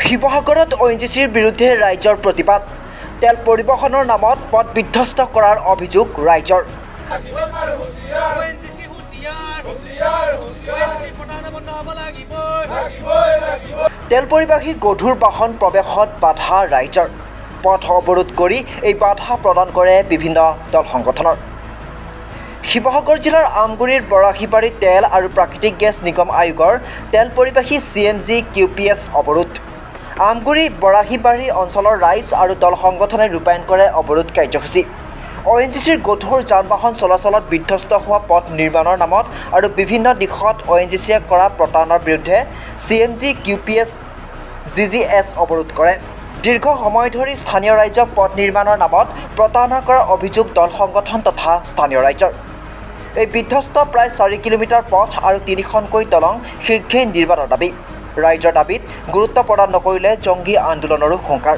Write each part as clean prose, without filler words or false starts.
শিৱসাগৰত ONGCৰ বিৰুদ্ধে ৰাইজৰ প্ৰতিবাদ তেল পৰিবহণৰ নামত পথ বিধ্বস্ত কৰাৰ অভিযোগ ৰাইজৰ তেল পৰিবাহী গধুৰ বাহন প্ৰৱেশত বাধা ৰাইজৰ পথ অৱৰোধ কৰি এই বাধা প্ৰদান কৰে বিভিন্ন দল সংগঠনৰ শিৱসাগৰ জিলাৰ আমগুৰিৰ বৰাহীবাৰী তেল আৰু প্ৰাকৃতিক গেছ নিগম আয়োগৰ তেল পৰিবাহী CNG QPS অৱৰোধ আমগুৰি বৰাহীবাৰী অঞ্চলৰ ৰাইজ আৰু দল সংগঠনে ৰূপায়ণ কৰে অৱৰোধ কাৰ্যসূচী ONGCৰ গধুৰ যান বাহন চলাচলত বিধ্বস্ত হোৱা পথ নিৰ্মাণৰ নামত আৰু বিভিন্ন দিশত ONGCয়ে কৰা প্ৰতাৰণাৰ বিৰুদ্ধে CNG QPS GGS অৱৰোধ কৰে দীৰ্ঘ সময় ধৰি স্থানীয় ৰাইজক পথ নিৰ্মাণৰ নামত প্ৰতাৰণা কৰাৰ অভিযোগ দল সংগঠন তথা স্থানীয় ৰাইজৰ এই বিধ্বস্ত প্ৰায় 4 কিলোমিটাৰ পথ আৰু 3খনকৈ দলং শীঘ্ৰেই নিৰ্মাণৰ দাবী ৰাইজৰ দাবীত গুৰুত্ব প্ৰদান নকৰিলে জংগী আন্দোলনৰো হুংকাৰ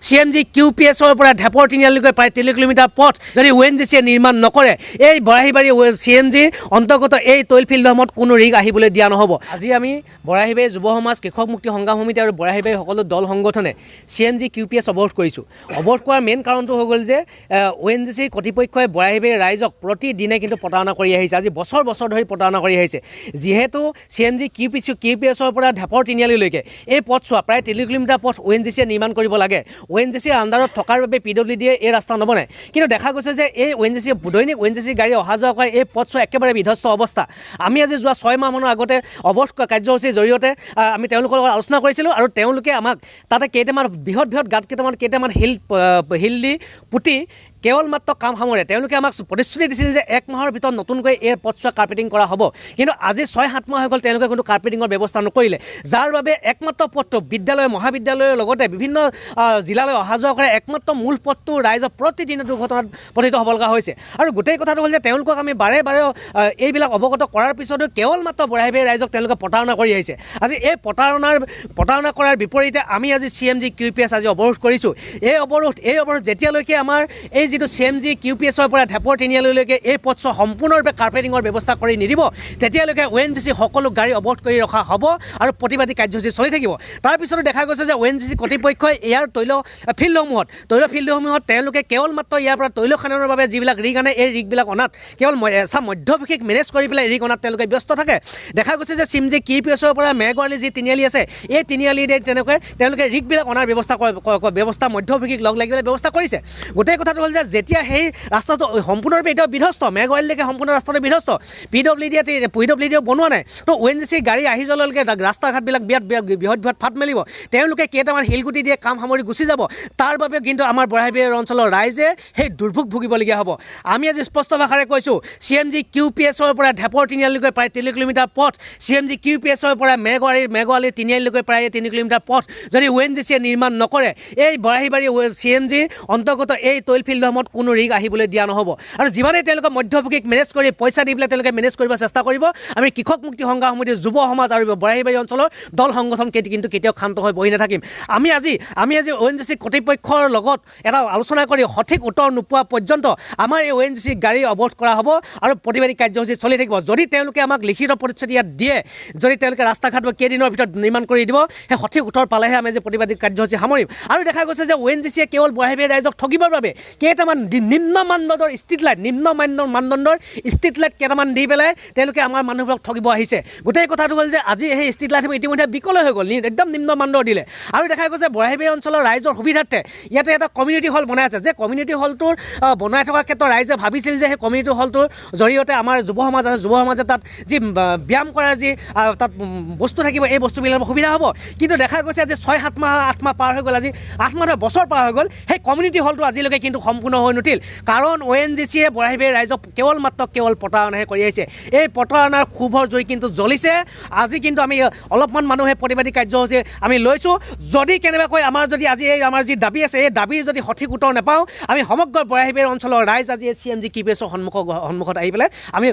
CNG QPSৰ পৰা ঢেপৰ তিনিআলিলৈকে প্ৰায় 3 কিলোমিটাৰ পথ যদি ONGCয়ে নিৰ্মাণ নকৰে এই বৰাহীবাৰী CNGৰ অন্তৰ্গত এই তৈল ফিল্ডসমূহত কোনো ৰিগ আহিবলৈ দিয়া নহ'ব আজি আমি বৰাহীবাৰী যুৱ সমাজ কৃষক মুক্তি সংগ্ৰাম সমিতি আৰু বৰাহীবাৰী সকলো দল সংগঠনে CNG QPS অৱৰোধ কৰিছোঁ অৱৰোধ কৰাৰ মেইন কাৰণটো হৈ গ'ল যে ONGCৰ কৰ্তৃপক্ষই বৰাহীবাৰী ৰাইজক প্ৰতিদিনে কিন্তু প্ৰতাৰণা কৰি আহিছে আজি বছৰ বছৰ ধৰি প্ৰতাৰণা কৰি আহিছে যিহেতু CNG QPSৰ পৰা ঢেপৰ তিনিআলিলৈকে এই পথছোৱা প্ৰায় 3 কিলোমিটাৰ পথ ONGCয়ে নিৰ্মাণ কৰিব লাগে ONGCৰ আণ্ডাৰত থকাৰ বাবে PWDয়ে এই ৰাস্তা নবনায় কিন্তু দেখা গৈছে যে এই দৈনিক ONGCৰ গাড়ী অহা যোৱা কৰা এই পথছোৱা একেবাৰে বিধ্বস্ত অৱস্থা আমি আজি যোৱা 6 মাহমানৰ আগতে অৱৰোধ কাৰ্যসূচীৰ জৰিয়তে আমি তেওঁলোকৰ লগত আলোচনা কৰিছিলোঁ আৰু তেওঁলোকে আমাক তাতে কেইটামান বৃহৎ গাঁত কেইটামান হিল দি পুতি কেৱল মাত্ৰ কাম সামৰে তেওঁলোকে আমাক প্ৰতিশ্ৰুতি দিছিল যে 1 মাহৰ ভিতৰত নতুনকৈ এই পথছোৱা কাৰ্পেটিং কৰা হ'ব কিন্তু আজি 6-7 মাহ হৈ গ'ল তেওঁলোকে কোনো কাৰ্পেটিঙৰ ব্যৱস্থা নকৰিলে যাৰ বাবে একমাত্ৰ পথটো বিদ্যালয় মহাবিদ্যালয়ৰ লগতে বিভিন্ন জিলালৈ অহা যোৱা কৰা একমাত্ৰ মূল পথটো ৰাইজৰ প্ৰতিদিনে দুৰ্ঘটনাত পতিত হ'ব লগা হৈছে আৰু গোটেই কথাটো হ'ল যে তেওঁলোকক আমি বাৰে এইবিলাক অৱগত কৰাৰ পিছতো কেৱল মাত্ৰ বৰাহীবাৰী ৰাইজক তেওঁলোকে প্ৰতাৰণা কৰি আহিছে আজি এই প্ৰতাৰণা কৰাৰ বিপৰীতে আমি আজি CNG QPS আজি অৱৰোধ কৰিছোঁ এই অৱৰোধ যেতিয়ালৈকে আমাৰ এই যিটো CNG QPSৰ পৰা ঢেপৰ তিনিআলিলৈকে এই পথছোৱা সম্পূৰ্ণৰূপে কাৰ্পেটিঙৰ ব্যৱস্থা কৰি নিদিব তেতিয়ালৈকে ONGC সকলো গাড়ী অৱৰোধ কৰি ৰখা হ'ব আৰু প্ৰতিবাদী কাৰ্যসূচী চলি থাকিব তাৰপিছতো দেখা গৈছে যে ONGC কৰ্তৃপক্ষই ইয়াৰ তৈল ফিল্ডসমূহত তেওঁলোকে কেৱল মাত্ৰ ইয়াৰ পৰা তৈল খাননৰ বাবে যিবিলাক ৰিগ আনে এই ৰিগবিলাক অনাত কেৱল মধ্যভোগীক মেনেজ কৰি পেলাই ৰিগ অনাত তেওঁলোকে ব্যস্ত থাকে দেখা গৈছে যে CNG QPSৰ পৰা মেঘৱালী যি তিনিআলি আছে এই তিনিআলিতে তেওঁলোকে ৰিগবিলাক অনাৰ ব্যৱস্থা মধ্যভোগীক লগ লাগিবলৈ ব্যৱস্থা কৰিছে গোটেই কথাটো হ'ল যে যেতিয়া সেই ৰাস্তাটো সম্পূৰ্ণৰূপে এতিয়াও বিধ্বস্ত মেঘৱালীলৈকে সম্পূৰ্ণ ৰাস্তাটো বিধ্বস্ত PWDয়ে বনোৱা নাই তো ONGCৰ গাড়ী আহি যোৱালৈকে ৰাস্তা ঘাটবিলাক বৃহৎ ফাট মেলিব তেওঁলোকে কেইটামান শিলগুটি দিয়ে কাম সামৰি গুচি যাব তাৰ বাবে কিন্তু আমাৰ বৰাহীবাৰী অঞ্চলৰ ৰাইজে সেই দুৰ্ভোগ ভুগিবলগীয়া হ'ব আমি আজি স্পষ্ট ভাষাৰে কৈছোঁ CNG QPSৰ পৰা ঢেপৰ তিনিআলিলৈকে প্ৰায় 3 কিলোমিটাৰ পথ CNG QPSৰ পৰা মেঘৱালী তিনিআলিলৈকে প্ৰায় 3 কিলোমিটাৰ পথ যদি ONGCয়ে নিৰ্মাণ নকৰে এই বৰাহীবাৰী CNGৰ অন্তৰ্গত এই তৈল ফিল্ডসমূহত কোনো ৰিগ আহিবলৈ দিয়া নহ'ব আৰু যিমানেই তেওঁলোকে মধ্যভোগীক মেনেজ কৰি পইচা দি পেলাই তেওঁলোকে মেনেজ কৰিব চেষ্টা কৰিব আমি কৃষক মুক্তি সংগ্ৰাম সমিতিৰ যুৱ সমাজ আৰু বৰাহীবাৰী অঞ্চলৰ দল সংগঠন কিন্তু কেতিয়াও ক্ষান্ত হৈ বহি নাথাকিম আমি আজি ONGC কৰ্তৃপক্ষৰ লগত এটা আলোচনা কৰি সঠিক উত্তৰ নোপোৱা পৰ্যন্ত আমাৰ এই ONGC গাড়ী অৱৰোধ কৰা হ'ব আৰু প্ৰতিবাদী কাৰ্যসূচী চলি থাকিব যদি তেওঁলোকে আমাক লিখিত প্ৰতিশ্ৰুতি ইয়াত দিয়ে যদি তেওঁলোকে ৰাস্তা ঘাট কেইদিনৰ ভিতৰত নিৰ্মাণ কৰি দিব সেই সঠিক উত্তৰ পালেহে আমি যে প্ৰতিবাদী কাৰ্যসূচী সামৰিম আৰু দেখা গৈছে যে ONGCয়ে কেৱল বৰাহীবাৰী ৰাইজক ঠগিবৰ বাবে কেইটামান নিম্ন মানদণ্ডৰ ষ্ট্ৰীট লাইট কেইটামান দি পেলাই তেওঁলোকে আমাৰ মানুহবোৰক ঠগিব আহিছে গোটেই কথাটো হ'ল যে আজি সেই ষ্ট্ৰীট লাইটসমূহ ইতিমধ্যে বিকল হৈ গ'ল একদম নিম্ন মানদণ্ডৰ দিলে আৰু দেখা গৈছে বৰাহীবাৰী অঞ্চলৰ ৰাইজৰ সুবিধাৰ্থে ইয়াতে এটা কমিউনিটি হল বনাই আছে যে কমিউনিটি হলটোৰ বনাই থকাৰ ক্ষেত্ৰত ৰাইজে ভাবিছিল যে সেই কমিউনিটি হলটোৰ জৰিয়তে আমাৰ যুৱ সমাজে তাত যি ব্যায়াম কৰাৰ যি তাত বস্তু থাকিব এই বস্তুবিলাকৰ সুবিধা হ'ব কিন্তু দেখা গৈছে যে 6-7 মাহ 8 মাহ পাৰ হৈ গ'ল আজি 8 মাহ বছৰ পাৰ হৈ গ'ল সেই কমিউনিটি হলটো আজিলৈকে কিন্তু সম্পূৰ্ণ হৈ নুঠিল কাৰণ ONGCয়ে বৰাহীবাৰী ৰাইজক কেৱল প্ৰতাৰণাহে কৰি আহিছে এই প্ৰতাৰণাৰ ক্ষোভৰ জুই কিন্তু জ্বলিছে আজি কিন্তু আমি অলপমান মানুহে প্ৰতিবাদী কাৰ্যসূচী আমি লৈছোঁ যদি কেনেবাকৈ আমাৰ যি দাবী আছে এই দাবীৰ যদি সঠিক উত্তৰ নাপাওঁ আমি সমগ্ৰ বৰাহীবাৰী অঞ্চলৰ ৰাইজ আজি CNG QPSৰ সন্মুখত আহি পেলাই আমি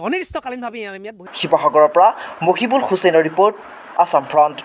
অনিৰ্দিষ্টকালীনভাৱে আমি ইয়াত শিৱসাগৰৰ পৰা মহিবুল হুছেইনৰ ৰিপৰ্ট আছাম ফ্ৰণ্ট।